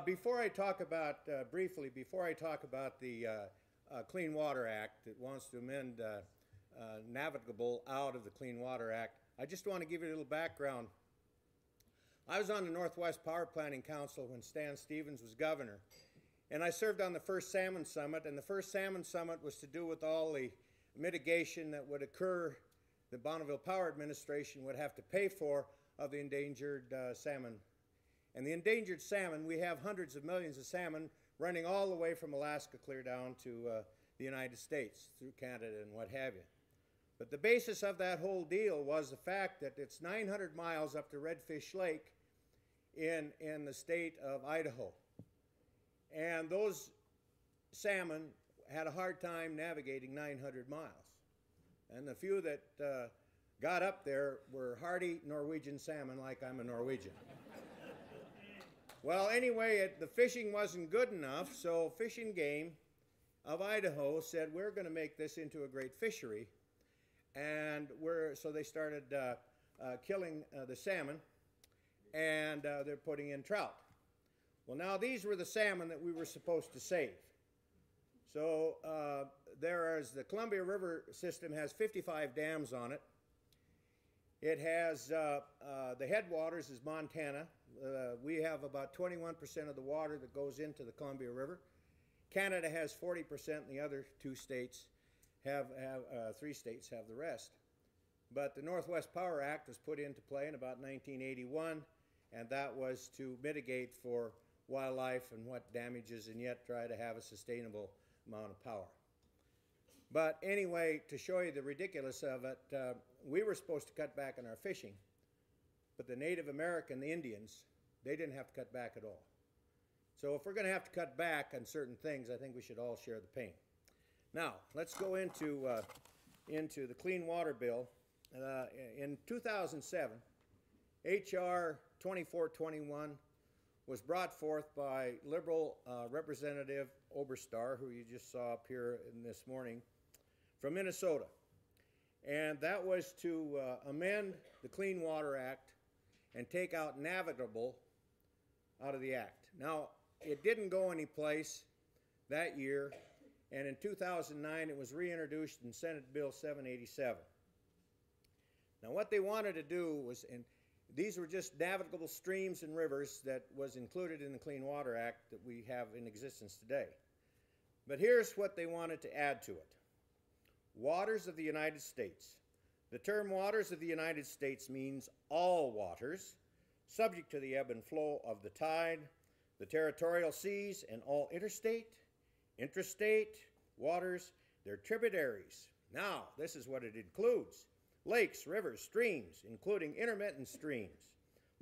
Before I talk about, briefly, before I talk about the Clean Water Act that wants to amend navigable out of the Clean Water Act, I just want to give you a little background. I was on the Northwest Power Planning Council when Stan Stevens was governor, and I served on the first Salmon Summit, and the first Salmon Summit was to do with all the mitigation that would occur, the Bonneville Power Administration would have to pay for, of the endangered salmon. And the endangered salmon, we have hundreds of millions of salmon running all the way from Alaska clear down to the United States, through Canada and what have you. But the basis of that whole deal was the fact that it's 900 miles up to Redfish Lake in the state of Idaho. And those salmon had a hard time navigating 900 miles. And the few that got up there were hardy Norwegian salmon, like I'm a Norwegian. Well, anyway, the fishing wasn't good enough, so Fish and Game of Idaho said, we're going to make this into a great fishery. And so they started killing the salmon, and they're putting in trout. Well, now these were the salmon that we were supposed to save. So the Columbia River system has 55 dams on it. It has, the headwaters is Montana. We have about 21% of the water that goes into the Columbia River. Canada has 40%, and the other three states have the rest. But the Northwest Power Act was put into play in about 1981, and that was to mitigate for wildlife and what damages, and yet try to have a sustainable amount of power. But anyway, to show you the ridiculous of it, we were supposed to cut back on our fishing, but the Native American, the Indians, they didn't have to cut back at all. So if we're going to have to cut back on certain things, I think we should all share the pain. Now, let's go into the Clean Water Bill. In 2007, H.R. 2421 was brought forth by Liberal Representative Oberstar, who you just saw up here this morning, from Minnesota. And that was to amend the Clean Water Act and take out navigable out of the act. Now, it didn't go anyplace that year, and in 2009 it was reintroduced in Senate Bill 787. Now, what they wanted to do was, and these were just navigable streams and rivers that was included in the Clean Water Act that we have in existence today. But here's what they wanted to add to it. Waters of the United States. The term waters of the United States means all waters, subject to the ebb and flow of the tide, the territorial seas, and all interstate, intrastate waters, their tributaries. Now, this is what it includes. Lakes, rivers, streams, including intermittent streams,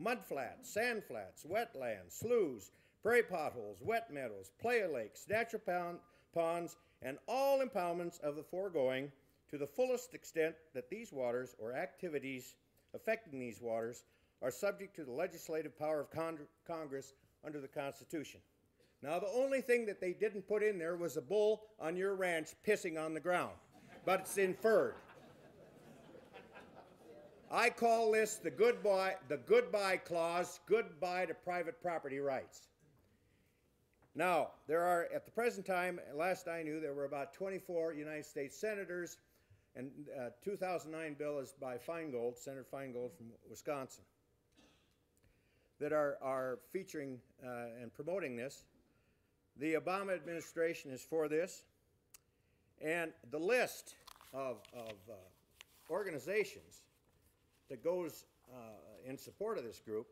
mudflats, sandflats, wetlands, sloughs, prairie potholes, wet meadows, playa lakes, natural ponds, and all impoundments of the foregoing to the fullest extent that these waters or activities affecting these waters are subject to the legislative power of Congress under the Constitution. Now, the only thing that they didn't put in there was a bull on your ranch pissing on the ground, but it's inferred. I call this the goodbye clause, goodbye to private property rights. Now, there are, at the present time, last I knew, there were about 24 United States senators, and 2009 bill is by Feingold, Senator Feingold from Wisconsin, that are featuring and promoting this. The Obama administration is for this, and the list of organizations that goes in support of this group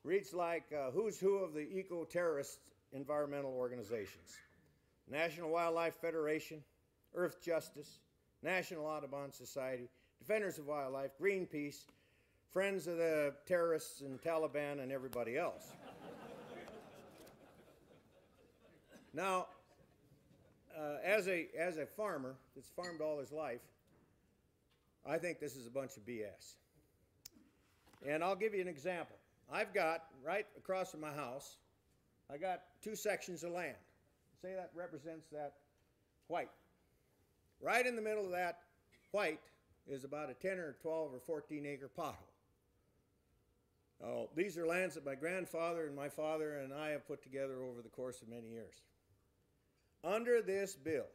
reads like who's who of the eco-terrorist environmental organizations. National Wildlife Federation, Earth Justice, National Audubon Society, Defenders of Wildlife, Greenpeace, Friends of the Terrorists and Taliban, and everybody else. Now, as a farmer that's farmed all his life, I think this is a bunch of BS. And I'll give you an example. I've got, right across from my house, I got 2 sections of land. Say that represents that white. Right in the middle of that white is about a 10 or 12 or 14 acre pothole. Oh, these are lands that my grandfather and my father and I have put together over the course of many years. Under this bill,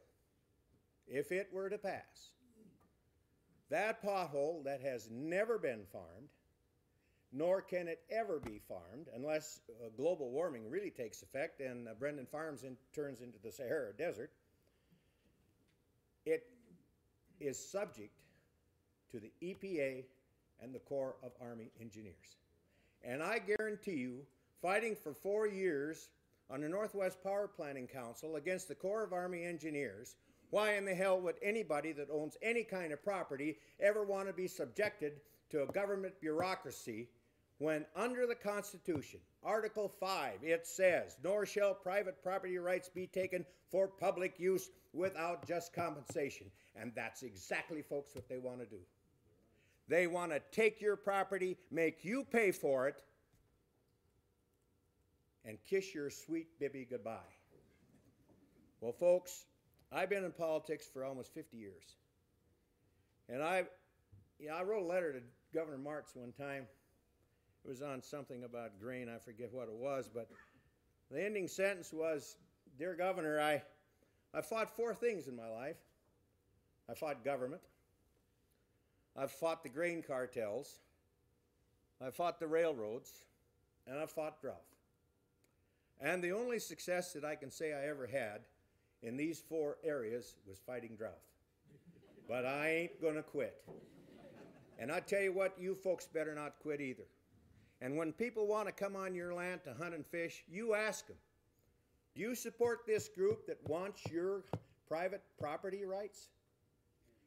if it were to pass, that pothole that has never been farmed, nor can it ever be farmed unless global warming really takes effect and Brendan Farms turns into the Sahara Desert, it is subject to the EPA and the Corps of Army Engineers. And I guarantee you, fighting for 4 years on the Northwest Power Planning Council against the Corps of Army Engineers, why in the hell would anybody that owns any kind of property ever want to be subjected to a government bureaucracy when under the Constitution, Article 5, it says, nor shall private property rights be taken for public use without just compensation. And that's exactly, folks, what they want to do. They want to take your property, make you pay for it, and kiss your sweet Bibi goodbye. Well, folks, I've been in politics for almost 50 years. And I wrote a letter to Governor Martz one time. It was on something about grain, I forget what it was, but the ending sentence was, "Dear Governor, I fought 4 things in my life. I fought government. I've fought the grain cartels. I fought the railroads, and I fought drought. And the only success that I can say I ever had in these 4 areas was fighting drought. But I ain't gonna quit. And I tell you what, you folks better not quit either. And when people want to come on your land to hunt and fish, you ask them, do you support this group that wants your private property rights?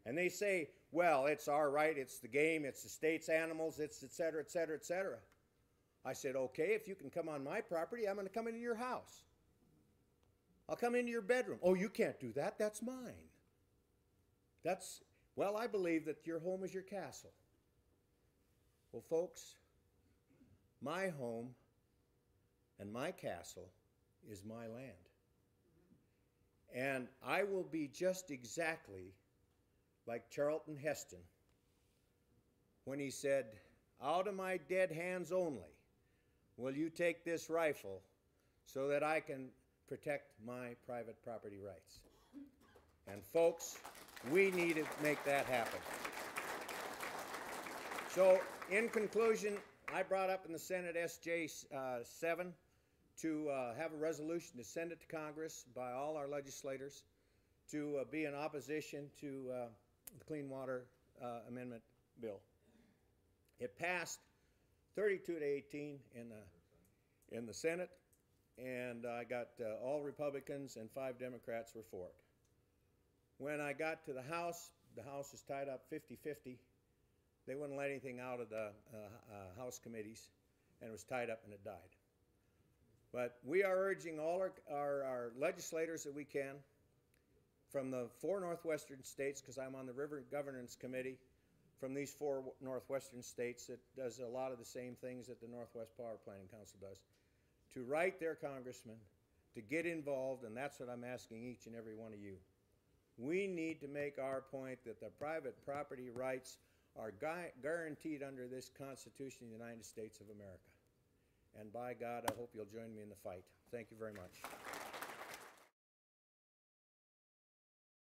And they say, well, it's our right, it's the game, it's the state's animals, it's et cetera, et cetera, et cetera. I said, okay, if you can come on my property, I'm going to come into your house. I'll come into your bedroom. Oh, you can't do that, that's mine. Well, I believe that your home is your castle. Well, folks, my home and my castle is my land. And I will be just exactly like Charlton Heston when he said, out of my dead hands only will you take this rifle so that I can protect my private property rights. And folks, we need to make that happen. So in conclusion, I brought up in the Senate SJ 7 to have a resolution to send it to Congress by all our legislators to be in opposition to the Clean Water Amendment Bill. It passed 32 to 18 in the Senate, and I got all Republicans and 5 Democrats were for it. When I got to the House was tied up 50-50. They wouldn't let anything out of the House committees, and it was tied up and it died. But we are urging all our legislators that we can, from the 4 northwestern states, because I'm on the River Governance Committee, from these 4 northwestern states that does a lot of the same things that the Northwest Power Planning Council does, to write their congressmen, to get involved, and that's what I'm asking each and every one of you. We need to make our point that the private property rights are guaranteed under this Constitution of the United States of America. And by God, I hope you'll join me in the fight. Thank you very much.